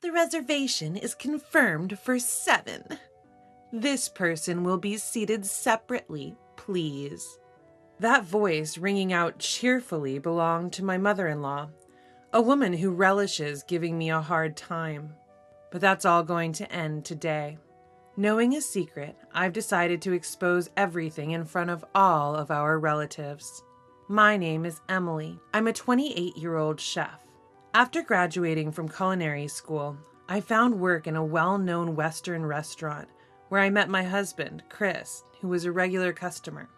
The reservation is confirmed for 7. This person will be seated separately, please. That voice ringing out cheerfully belonged to my mother-in-law, a woman who relishes giving me a hard time. But that's all going to end today. Knowing a secret, I've decided to expose everything in front of all of our relatives. My name is Emily. I'm a 28-year-old chef. After graduating from culinary school, I found work in a well-known Western restaurant where I met my husband, Chris, who was a regular customer.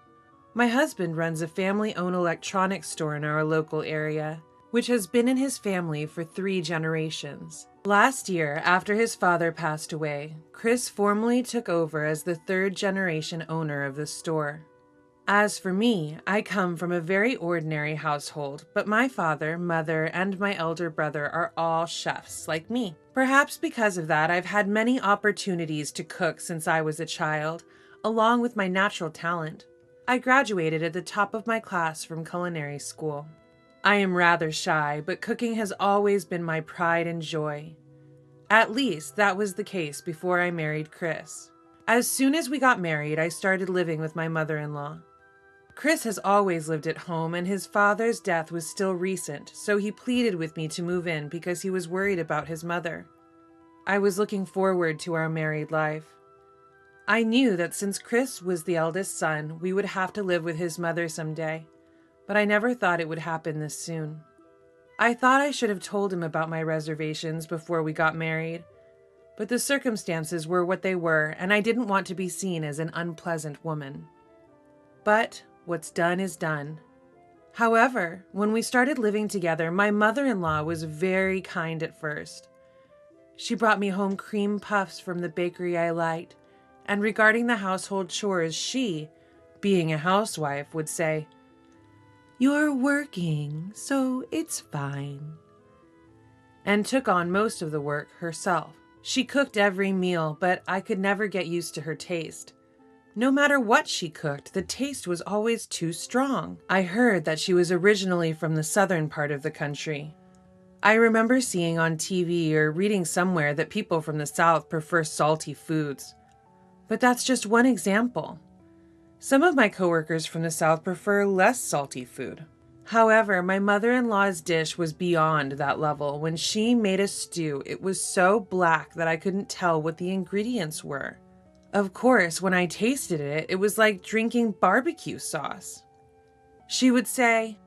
My husband runs a family-owned electronics store in our local area, which has been in his family for 3 generations. Last year, after his father passed away, Chris formally took over as the 3rd-generation owner of the store. As for me, I come from a very ordinary household, but my father, mother, and my elder brother are all chefs like me. Perhaps because of that, I've had many opportunities to cook since I was a child, along with my natural talent. I graduated at the top of my class from culinary school. I am rather shy, but cooking has always been my pride and joy. At least that was the case before I married Chris. As soon as we got married, I started living with my mother-in-law. Chris has always lived at home, and his father's death was still recent, so he pleaded with me to move in because he was worried about his mother. I was looking forward to our married life. I knew that since Chris was the eldest son, we would have to live with his mother someday, but I never thought it would happen this soon. I thought I should have told him about my reservations before we got married, but the circumstances were what they were, and I didn't want to be seen as an unpleasant woman. But what's done is done. However, when we started living together, my mother-in-law was very kind at first. She brought me home cream puffs from the bakery I liked, and regarding the household chores, she, being a housewife, would say, "You're working, so it's fine," and took on most of the work herself. She cooked every meal, but I could never get used to her taste. No matter what she cooked, the taste was always too strong. I heard that she was originally from the southern part of the country. I remember seeing on TV or reading somewhere that people from the South prefer salty foods. But that's just one example. Some of my coworkers from the South prefer less salty food. However, my mother-in-law's dish was beyond that level. When she made a stew, it was so black that I couldn't tell what the ingredients were. Of course, when I tasted it, it was like drinking barbecue sauce. She would say,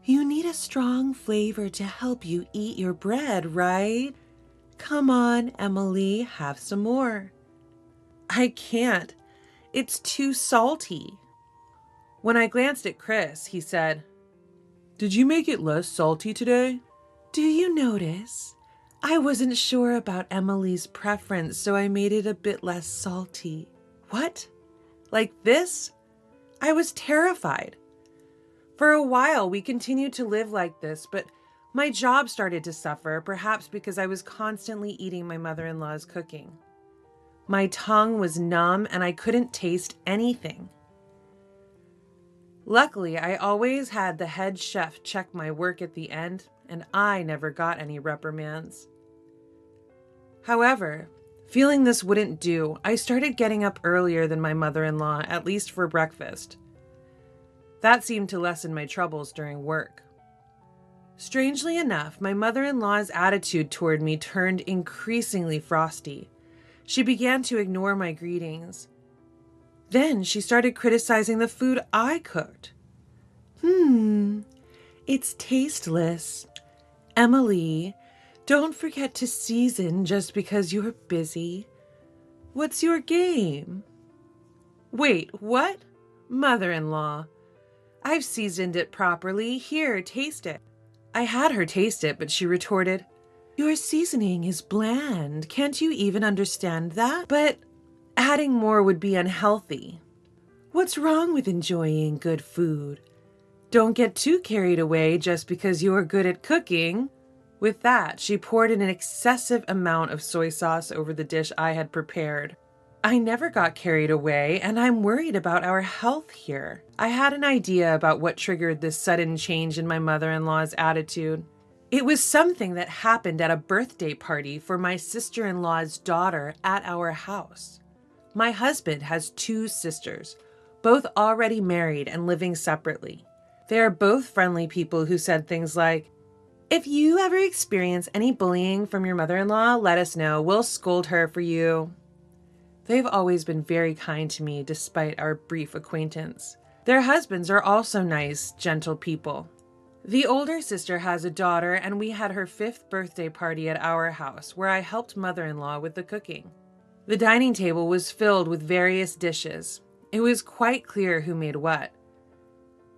"You need a strong flavor to help you eat your bread, right? Come on, Emily, have some more." I can't. It's too salty. When I glanced at Chris, he said, "Did you make it less salty today?" "Do you notice? I wasn't sure about Emily's preference, so I made it a bit less salty." What? Like this? I was terrified. For a while, we continued to live like this, but my job started to suffer, perhaps because I was constantly eating my mother-in-law's cooking. My tongue was numb and I couldn't taste anything. Luckily, I always had the head chef check my work at the end, and I never got any reprimands. However, feeling this wouldn't do, I started getting up earlier than my mother-in-law, at least for breakfast. That seemed to lessen my troubles during work. Strangely enough, my mother-in-law's attitude toward me turned increasingly frosty. She began to ignore my greetings. Then she started criticizing the food I cooked. It's tasteless. Emily, don't forget to season just because you're busy. What's your game?" "Wait, what? Mother-in-law, I've seasoned it properly. Here, taste it." I had her taste it, but she retorted, "Your seasoning is bland. Can't you even understand that? But adding more would be unhealthy. What's wrong with enjoying good food? Don't get too carried away just because you're good at cooking." With that, she poured in an excessive amount of soy sauce over the dish I had prepared. I never got carried away, and I'm worried about our health here. I had an idea about what triggered this sudden change in my mother-in-law's attitude. It was something that happened at a birthday party for my sister-in-law's daughter at our house. My husband has 2 sisters, both already married and living separately. They are both friendly people who said things like, "If you ever experience any bullying from your mother-in-law, let us know. We'll scold her for you." They've always been very kind to me despite our brief acquaintance. Their husbands are also nice, gentle people. The older sister has a daughter, and we had her 5th birthday party at our house, where I helped mother-in-law with the cooking. The dining table was filled with various dishes. It was quite clear who made what.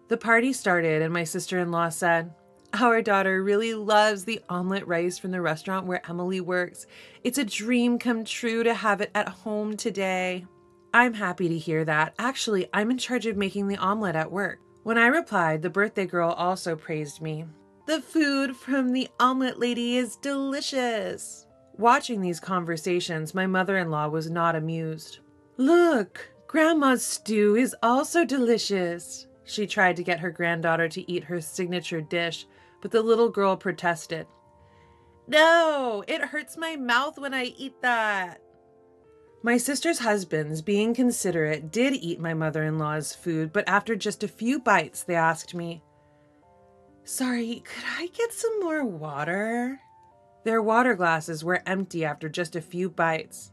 The party started, and my sister-in-law said, "Our daughter really loves the omelet rice from the restaurant where Emily works. It's a dream come true to have it at home today." I'm happy to hear that. Actually, I'm in charge of making the omelet at work. When I replied, the birthday girl also praised me. "The food from the omelet lady is delicious." Watching these conversations, my mother-in-law was not amused. "Look, Grandma's stew is also delicious." She tried to get her granddaughter to eat her signature dish, but the little girl protested. "No, it hurts my mouth when I eat that." My sister's husbands, being considerate, did eat my mother-in-law's food, but after just a few bites, they asked me, "Sorry, could I get some more water?" Their water glasses were empty after just a few bites.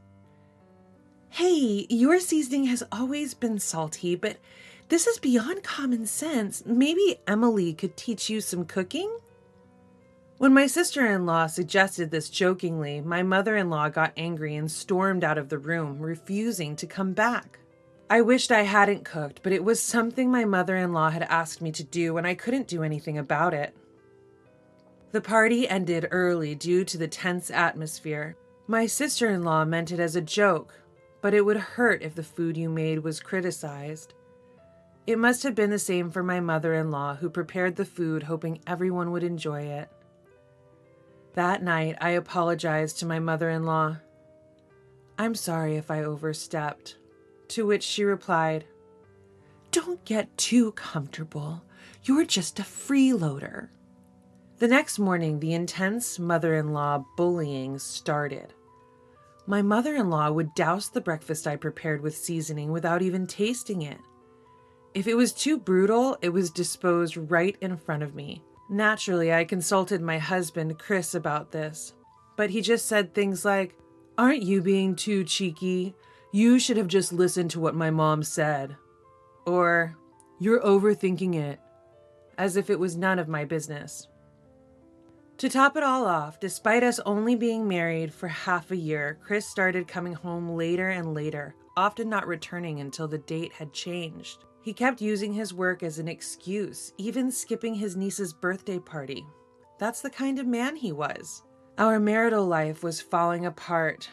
"Hey, your seasoning has always been salty, but this is beyond common sense. Maybe Emily could teach you some cooking?" When my sister-in-law suggested this jokingly, my mother-in-law got angry and stormed out of the room, refusing to come back. I wished I hadn't cooked, but it was something my mother-in-law had asked me to do, and I couldn't do anything about it. The party ended early due to the tense atmosphere. My sister-in-law meant it as a joke, but it would hurt if the food you made was criticized. It must have been the same for my mother-in-law, who prepared the food hoping everyone would enjoy it. That night, I apologized to my mother-in-law. "I'm sorry if I overstepped." To which she replied, "Don't get too comfortable. You're just a freeloader." The next morning, the intense mother-in-law bullying started. My mother-in-law would douse the breakfast I prepared with seasoning without even tasting it. If it was too brutal, it was disposed right in front of me. Naturally, I consulted my husband, Chris, about this, but he just said things like, "Aren't you being too cheeky? You should have just listened to what my mom said." Or, "You're overthinking it," as if it was none of my business. To top it all off, despite us only being married for half a year, Chris started coming home later and later, often not returning until the date had changed. He kept using his work as an excuse, even skipping his niece's birthday party. That's the kind of man he was. Our marital life was falling apart.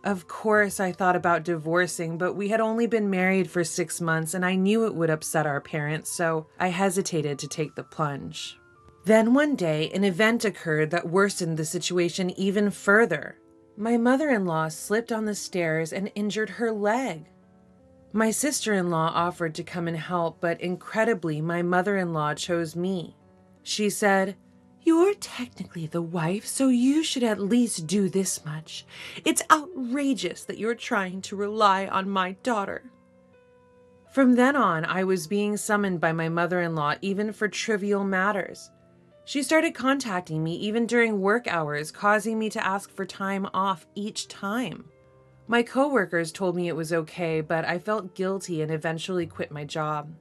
Of course, I thought about divorcing, but we had only been married for 6 months, and I knew it would upset our parents, so I hesitated to take the plunge. Then one day, an event occurred that worsened the situation even further. My mother-in-law slipped on the stairs and injured her leg. My sister-in-law offered to come and help, but incredibly, my mother-in-law chose me. She said, "You're technically the wife, so you should at least do this much. It's outrageous that you're trying to rely on my daughter." From then on, I was being summoned by my mother-in-law even for trivial matters. She started contacting me even during work hours, causing me to ask for time off each time. My coworkers told me it was okay, but I felt guilty and eventually quit my job.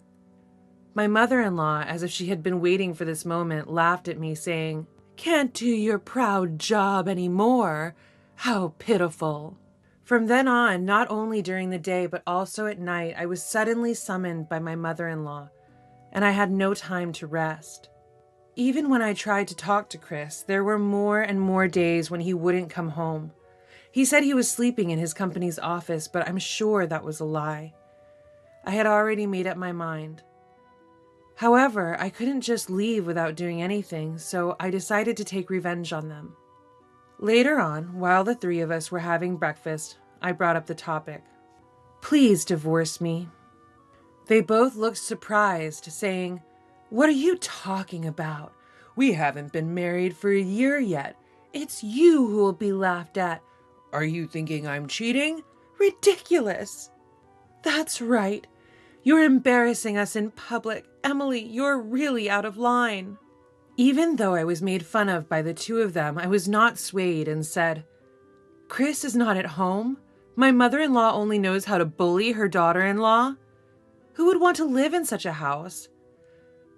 My mother-in-law, as if she had been waiting for this moment, laughed at me, saying, "Can't do your proud job anymore. How pitiful." From then on, not only during the day, but also at night, I was suddenly summoned by my mother-in-law, and I had no time to rest. Even when I tried to talk to Chris, there were more and more days when he wouldn't come home. He said he was sleeping in his company's office, but I'm sure that was a lie. I had already made up my mind. However, I couldn't just leave without doing anything, so I decided to take revenge on them. Later on, while the 3 of us were having breakfast, I brought up the topic. "Please divorce me." They both looked surprised, saying, "What are you talking about? We haven't been married for a year yet. It's you who will be laughed at. Are you thinking I'm cheating? Ridiculous. That's right. You're embarrassing us in public. Emily, you're really out of line. Even though I was made fun of by the two of them, I was not swayed and said, Chris is not at home. My mother-in-law only knows how to bully her daughter-in-law. Who would want to live in such a house?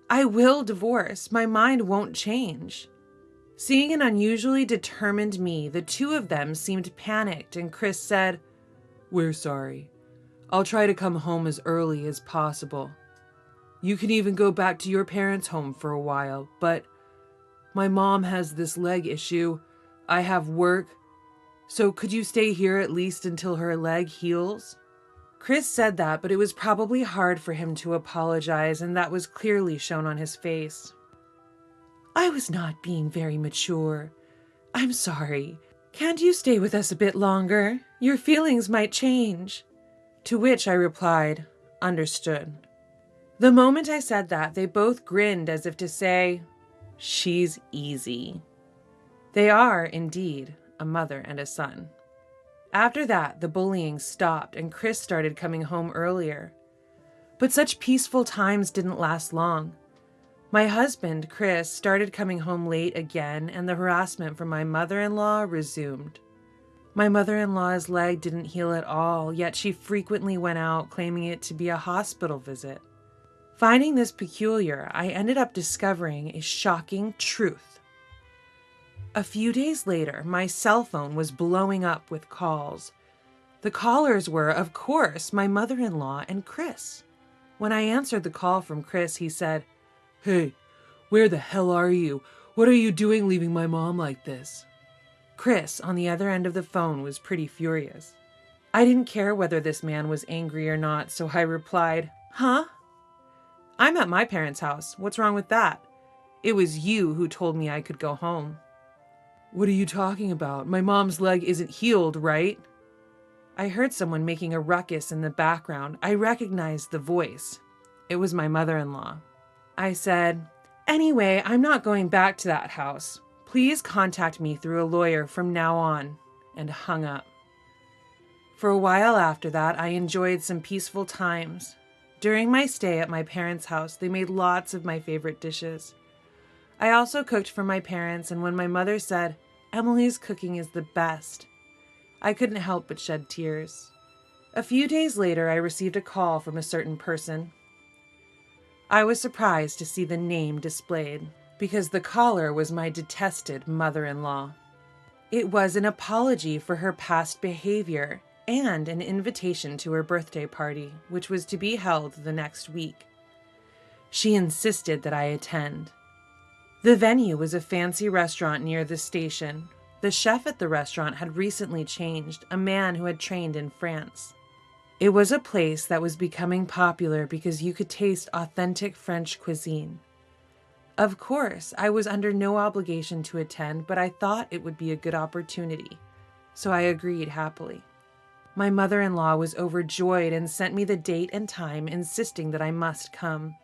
I will divorce. My mind won't change. Seeing an unusually determined me, the two of them seemed panicked, and Chris said, We're sorry. I'll try to come home as early as possible. You can even go back to your parents' home for a while, but my mom has this leg issue. I have work. So could you stay here at least until her leg heals? Chris said that, but it was probably hard for him to apologize, and that was clearly shown on his face. I was not being very mature. I'm sorry. Can't you stay with us a bit longer? Your feelings might change. To which I replied, Understood. The moment I said that, they both grinned as if to say, She's easy. They are, indeed, a mother and a son. After that, the bullying stopped and Chris started coming home earlier. But such peaceful times didn't last long. My husband, Chris, started coming home late again, and the harassment from my mother-in-law resumed. My mother-in-law's leg didn't heal at all, yet she frequently went out claiming it to be a hospital visit. Finding this peculiar, I ended up discovering a shocking truth. A few days later, my cell phone was blowing up with calls. The callers were, of course, my mother-in-law and Chris. When I answered the call from Chris, he said, Hey, where the hell are you? What are you doing leaving my mom like this? Chris, on the other end of the phone, was pretty furious. I didn't care whether this man was angry or not, so I replied, Huh? I'm at my parents' house. What's wrong with that? It was you who told me I could go home. What are you talking about? My mom's leg isn't healed, right? I heard someone making a ruckus in the background. I recognized the voice. It was my mother-in-law. I said, Anyway, I'm not going back to that house. Please contact me through a lawyer from now on, and hung up. For a while after that, I enjoyed some peaceful times. During my stay at my parents' house, they made lots of my favorite dishes. I also cooked for my parents, and when my mother said, Emily's cooking is the best, I couldn't help but shed tears. A few days later, I received a call from a certain person. I was surprised to see the name displayed, because the caller was my detested mother-in-law. It was an apology for her past behavior and an invitation to her birthday party, which was to be held the next week. She insisted that I attend. The venue was a fancy restaurant near the station. The chef at the restaurant had recently changed, a man who had trained in France. It was a place that was becoming popular because you could taste authentic French cuisine. Of course, I was under no obligation to attend, but I thought it would be a good opportunity, so I agreed happily. My mother-in-law was overjoyed and sent me the date and time, insisting that I must come.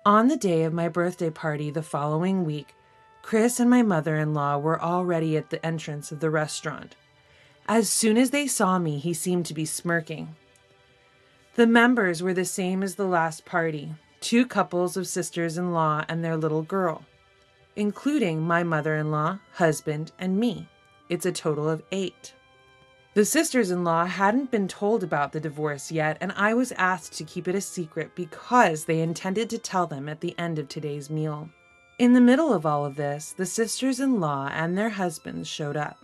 On the day of my birthday party the following week, Chris and my mother-in-law were already at the entrance of the restaurant. As soon as they saw me, he seemed to be smirking. The members were the same as the last party, 2 couples of sisters-in-law and their little girl, including my mother-in-law, husband, and me. It's a total of 8. The sisters-in-law hadn't been told about the divorce yet, and I was asked to keep it a secret because they intended to tell them at the end of today's meal. In the middle of all of this, the sisters-in-law and their husbands showed up.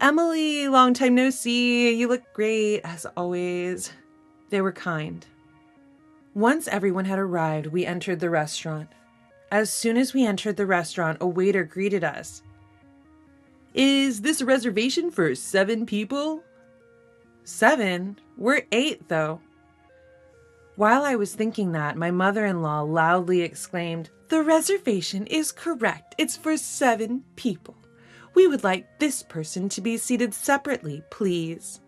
Emily, long time no see. You look great, as always. They were kind. Once everyone had arrived, we entered the restaurant. As soon as we entered the restaurant, a waiter greeted us. Is this a reservation for 7 people? 7? We're 8, though. While I was thinking that, my mother-in-law loudly exclaimed, The reservation is correct. It's for 7 people. We would like this person to be seated separately, please.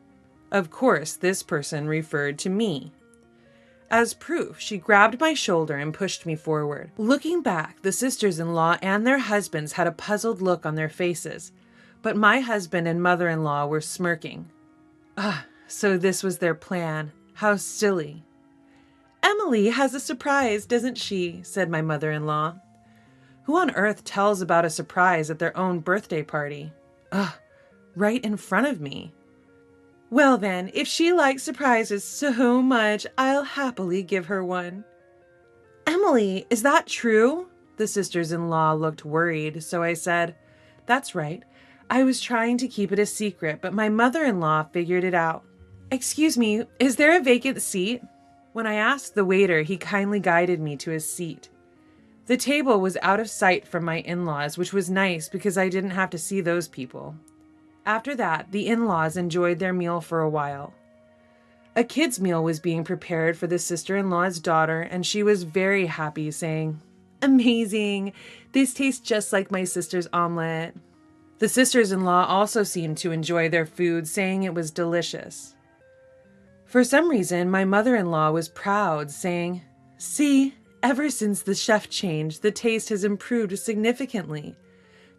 Of course, this person referred to me. As proof, she grabbed my shoulder and pushed me forward. Looking back, the sisters-in-law and their husbands had a puzzled look on their faces, but my husband and mother-in-law were smirking. So this was their plan. How silly. "Emily has a surprise, doesn't she?" said my mother-in-law. Who on earth tells about a surprise at their own birthday party? Right in front of me. "Well then, if she likes surprises so much, I'll happily give her one." "Emily, is that true?" The sisters-in-law looked worried, so I said, "That's right. I was trying to keep it a secret, but my mother-in-law figured it out." "Excuse me, is there a vacant seat?" When I asked the waiter, he kindly guided me to his seat. The table was out of sight from my in-laws, which was nice because I didn't have to see those people. After that, the in-laws enjoyed their meal for a while. A kid's meal was being prepared for the sister-in-law's daughter, and she was very happy, saying, "Amazing! This tastes just like my sister's omelet." The sisters-in-law also seemed to enjoy their food, saying it was delicious. For some reason, my mother-in-law was proud, saying, "See, ever since the chef changed, the taste has improved significantly.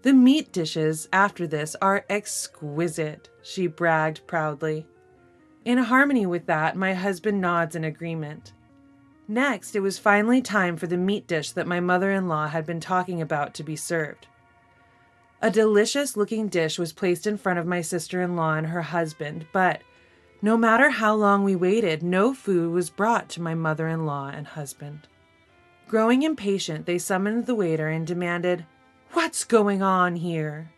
The meat dishes after this are exquisite," she bragged proudly. In harmony with that, my husband nods in agreement. Next, it was finally time for the meat dish that my mother-in-law had been talking about to be served. A delicious-looking dish was placed in front of my sister-in-law and her husband, but no matter how long we waited, no food was brought to my mother-in-law and husband. Growing impatient, they summoned the waiter and demanded, "What's going on here?"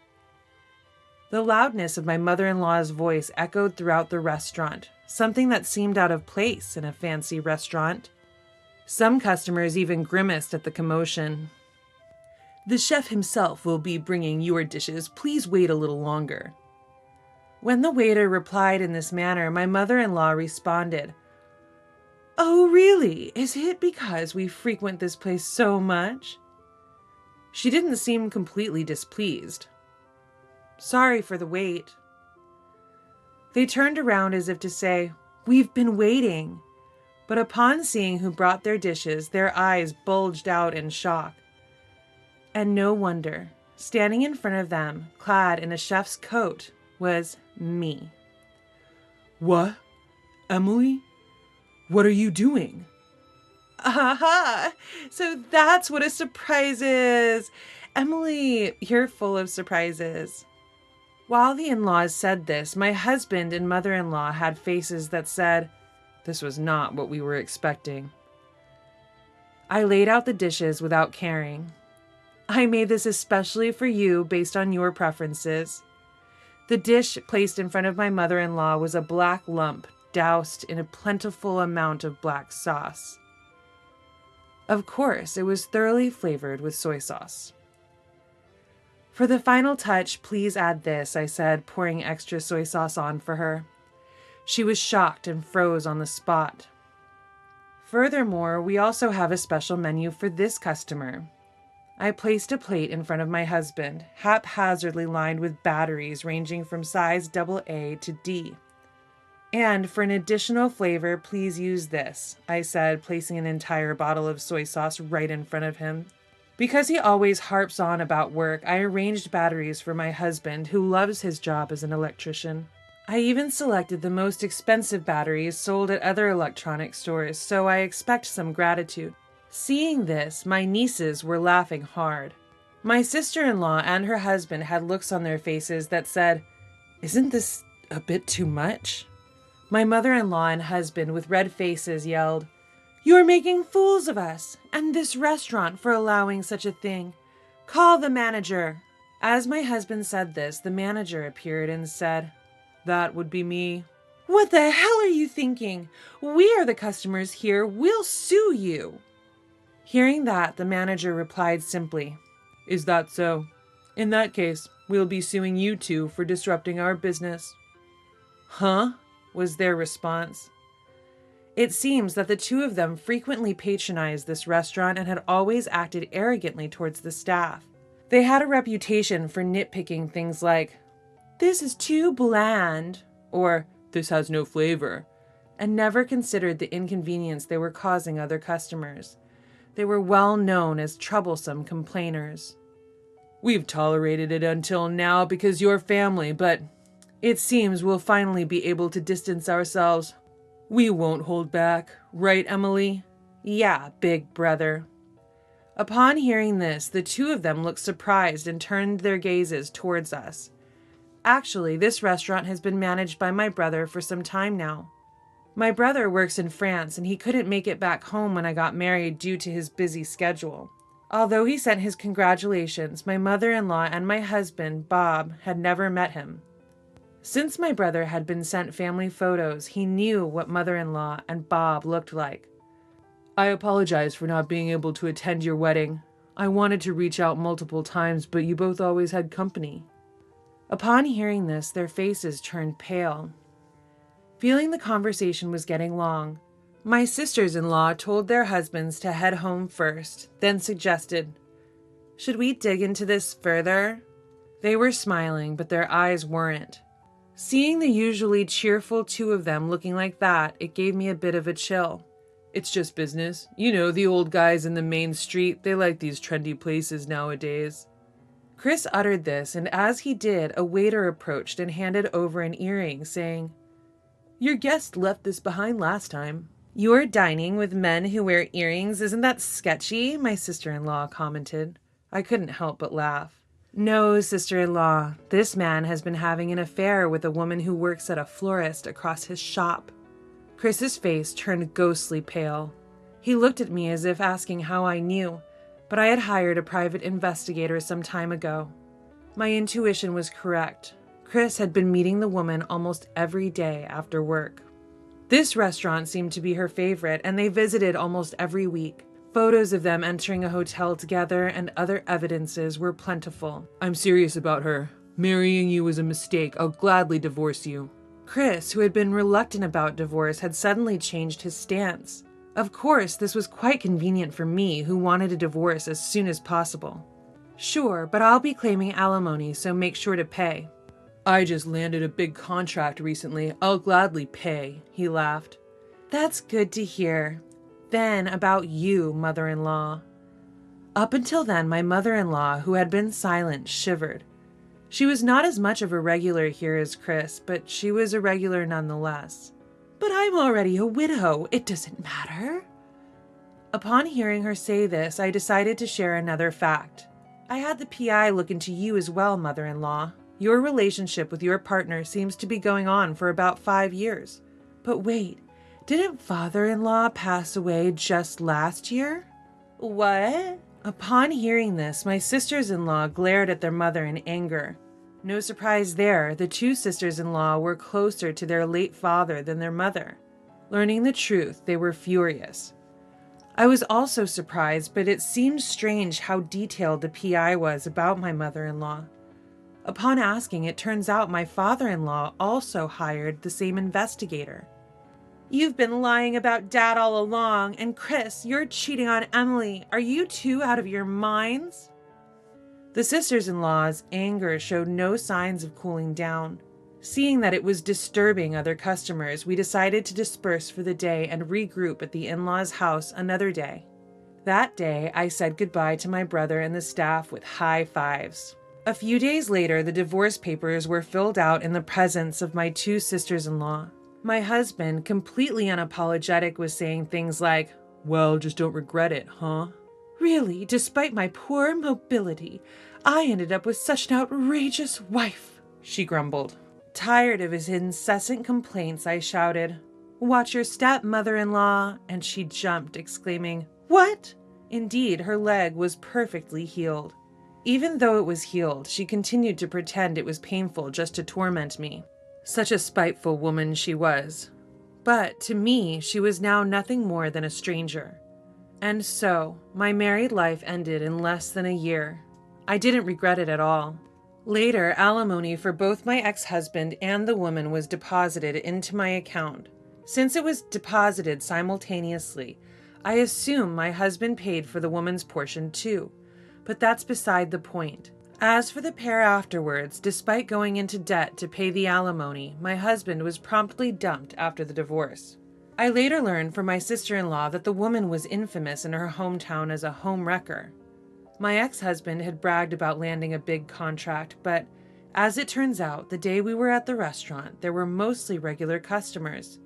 The loudness of my mother-in-law's voice echoed throughout the restaurant, something that seemed out of place in a fancy restaurant. Some customers even grimaced at the commotion. "The chef himself will be bringing your dishes. Please wait a little longer." When the waiter replied in this manner, my mother-in-law responded, "Oh, really? Is it because we frequent this place so much?" She didn't seem completely displeased. "Sorry for the wait." They turned around as if to say, "We've been waiting." But upon seeing who brought their dishes, their eyes bulged out in shock. And no wonder. Standing in front of them, clad in a chef's coat, was me. "What? Emily? What are you doing?" "Aha! So that's what a surprise is. Emily, you're full of surprises." While the in-laws said this, my husband and mother-in-law had faces that said, "This was not what we were expecting." I laid out the dishes without caring. "I made this especially for you based on your preferences." The dish placed in front of my mother-in-law was a black lump doused in a plentiful amount of black sauce. Of course, it was thoroughly flavored with soy sauce. "For the final touch, please add this," I said, pouring extra soy sauce on for her. She was shocked and froze on the spot. "Furthermore, we also have a special menu for this customer." I placed a plate in front of my husband, haphazardly lined with batteries ranging from size AA to D. "And for an additional flavor, please use this," I said, placing an entire bottle of soy sauce right in front of him. Because he always harps on about work, I arranged batteries for my husband, who loves his job as an electrician. I even selected the most expensive batteries sold at other electronic stores, so I expect some gratitude. Seeing this, my nieces were laughing hard. My sister-in-law and her husband had looks on their faces that said, "Isn't this a bit too much?" My mother-in-law and husband, with red faces, yelled, "You're making fools of us and this restaurant for allowing such a thing. Call the manager." As my husband said this, the manager appeared and said, "That would be me." "What the hell are you thinking? We are the customers here. We'll sue you." Hearing that, the manager replied simply, "Is that so? In that case, we'll be suing you two for disrupting our business." "Huh?" was their response. It seems that the two of them frequently patronized this restaurant and had always acted arrogantly towards the staff. They had a reputation for nitpicking things like, "This is too bland," or "This has no flavor," and never considered the inconvenience they were causing other customers. They were well known as troublesome complainers. "We've tolerated it until now because you're family, but it seems we'll finally be able to distance ourselves. We won't hold back, right, Emily?" "Yeah, big brother." Upon hearing this, the two of them looked surprised and turned their gazes towards us. Actually, this restaurant has been managed by my brother for some time now. My brother works in France, and he couldn't make it back home when I got married due to his busy schedule. Although he sent his congratulations, my mother-in-law and my husband, Bob, had never met him. Since my brother had been sent family photos, he knew what mother-in-law and Bob looked like. "I apologize for not being able to attend your wedding. I wanted to reach out multiple times, but you both always had company." Upon hearing this, their faces turned pale. Feeling the conversation was getting long, my sisters-in-law told their husbands to head home first, then suggested, "Should we dig into this further?" They were smiling, but their eyes weren't. Seeing the usually cheerful two of them looking like that, it gave me a bit of a chill. "It's just business. You know, the old guys in the main street, they like these trendy places nowadays." Chris uttered this, and as he did, a waiter approached and handed over an earring, saying, "Your guest left this behind last time." "You're dining with men who wear earrings, isn't that sketchy?" my sister-in-law commented. I couldn't help but laugh. "No, sister-in-law, this man has been having an affair with a woman who works at a florist across his shop." Chris's face turned ghostly pale. He looked at me as if asking how I knew, but I had hired a private investigator some time ago. My intuition was correct. Chris had been meeting the woman almost every day after work. This restaurant seemed to be her favorite, and they visited almost every week. Photos of them entering a hotel together and other evidences were plentiful. "I'm serious about her. Marrying you was a mistake. I'll gladly divorce you." Chris, who had been reluctant about divorce, had suddenly changed his stance. Of course, this was quite convenient for me, who wanted a divorce as soon as possible. "Sure, but I'll be claiming alimony, so make sure to pay." "I just landed a big contract recently. I'll gladly pay," he laughed. "That's good to hear. Then about you, mother-in-law." Up until then, my mother-in-law, who had been silent, shivered. She was not as much of a regular here as Chris, but she was a regular nonetheless. "But I'm already a widow. It doesn't matter." Upon hearing her say this, I decided to share another fact. "I had the PI look into you as well, mother-in-law. Your relationship with your partner seems to be going on for about 5 years. But wait, didn't father-in-law pass away just last year?" "What?" Upon hearing this, my sisters-in-law glared at their mother in anger. No surprise there, the two sisters-in-law were closer to their late father than their mother. Learning the truth, they were furious. I was also surprised, but it seemed strange how detailed the PI was about my mother-in-law. Upon asking, it turns out my father-in-law also hired the same investigator. "You've been lying about Dad all along, and Chris, you're cheating on Emily. Are you two out of your minds?" The sisters-in-law's anger showed no signs of cooling down. Seeing that it was disturbing other customers, we decided to disperse for the day and regroup at the in-laws' house another day. That day, I said goodbye to my brother and the staff with high fives. A few days later, the divorce papers were filled out in the presence of my two sisters-in-law. My husband, completely unapologetic, was saying things like, "Well, just don't regret it, huh?" "Really, despite my poor mobility, I ended up with such an outrageous wife," she grumbled. Tired of his incessant complaints, I shouted, "Watch your stepmother-in-law," and she jumped, exclaiming, "What?" Indeed, her leg was perfectly healed. Even though it was healed, she continued to pretend it was painful just to torment me. Such a spiteful woman she was. But to me, she was now nothing more than a stranger. And so, my married life ended in less than a year. I didn't regret it at all. Later, alimony for both my ex-husband and the woman was deposited into my account. Since it was deposited simultaneously, I assume my husband paid for the woman's portion too. But that's beside the point. As for the pair afterwards, despite going into debt to pay the alimony, my husband was promptly dumped after the divorce. I later learned from my sister-in-law that the woman was infamous in her hometown as a home wrecker. My ex-husband had bragged about landing a big contract, but as it turns out, the day we were at the restaurant, there were mostly regular customers.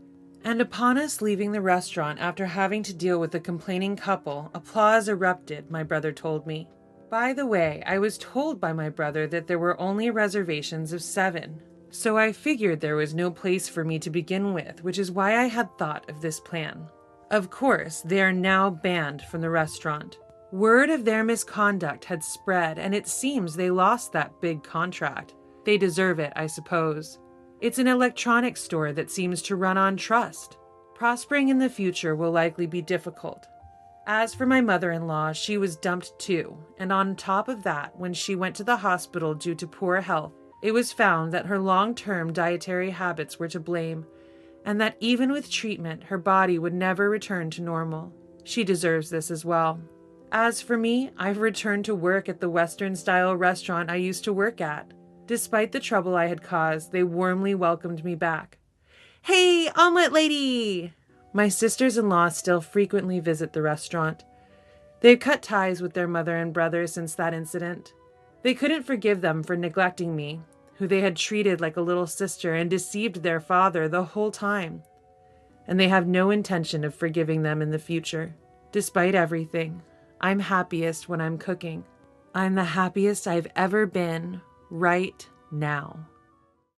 And upon us leaving the restaurant after having to deal with a complaining couple, applause erupted, my brother told me. By the way, I was told by my brother that there were only reservations of 7, so I figured there was no place for me to begin with, which is why I had thought of this plan. Of course, they are now banned from the restaurant. Word of their misconduct had spread, and it seems they lost that big contract. They deserve it, I suppose. It's an electronics store that seems to run on trust. Prospering in the future will likely be difficult. As for my mother-in-law, she was dumped too, and on top of that, when she went to the hospital due to poor health, it was found that her long-term dietary habits were to blame, and that even with treatment, her body would never return to normal. She deserves this as well. As for me, I've returned to work at the Western-style restaurant I used to work at. Despite the trouble I had caused, they warmly welcomed me back. "Hey, omelet lady!" My sisters-in-law still frequently visit the restaurant. They've cut ties with their mother and brother since that incident. They couldn't forgive them for neglecting me, who they had treated like a little sister and deceived their father the whole time. And they have no intention of forgiving them in the future. Despite everything, I'm happiest when I'm cooking. I'm the happiest I've ever been right now.